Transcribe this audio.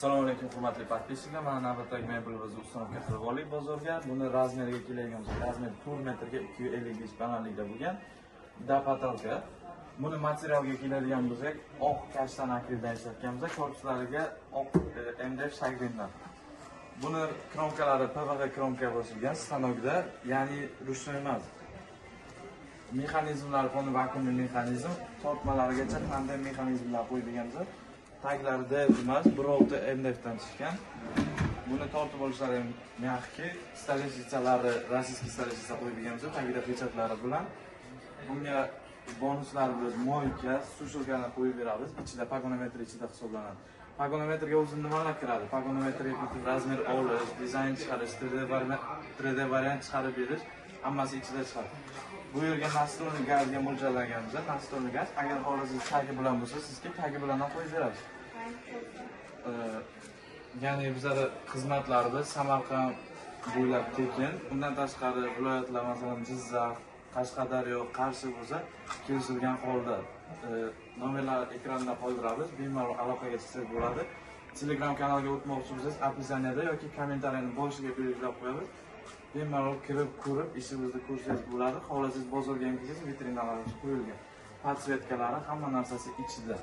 Assalomu alaykum hurmatli podpischilar. Mana navbatdagi mebelimizni uстановка qilib oldik bozorga. Buni razmeriga keladigan bo'lsa, razmer 4 metrga 255 balandlikda bo'lgan. Dapatalka. Buni materialga keladigan bo'lsak, oq kashtan akrildan ishlatganmiz. Korpuslariga oq MDF shagrindan. Buni kromkalari PVH kromka bosilgan stanokda, ya'ni ruchnoy emas. Mexanizmlar qoni vakuumli mexanizm, tortmalarigacha qanday mexanizmlar qo'yganmiz. Taglarida emas, birorta MDFdan chiqqan. Buni tortib olishlari ham yaxshi. Stolechnichalari, rossiyskiy stolechnica qo'yganmiz, tagida pechatlari bilan. Bunga bonuslarimiz moyka, sushelkani qo'yib beramiz. Ichida pagonometr ichida hisoblanadi. Pagonometrga o'zi nimalar kiradi? Pagonometrga razmer olish, dizayn chiqarish, 3D variant chiqarib berish, hammasi ichida chiqadi. Bu yerga nastroyni gazga mo'ljallanganmiz. Nastroyni gaz agar xohlasangiz tagi bilan bo'lsa, sizga tagi bilan ham qo'yib beramiz. Ya'ni bizlar xizmatlarimiz Samarqand bo'ylab tekin. Undan tashqari viloyatlar, masalan, Jizzax, Qashqadaryo, Qarshi bo'lsa, kelishilgan holda nomerlar ekranda qoldiramiz. Bemalol aloqaga chiqsangiz bo'ladi. Telegram kanalga o'tmoqchi bo'lsangiz, opisiyaniyada yoki kommentariyani boshiga belgilab qo'yamiz. Bemalol kirib ko'rib, ishimizni ko'rsangiz bo'ladi. Xohlasangiz bozorga ham kelsangiz, vitrinalar qo'yilgan. Podsvetkalari, hamma narsasi ichida.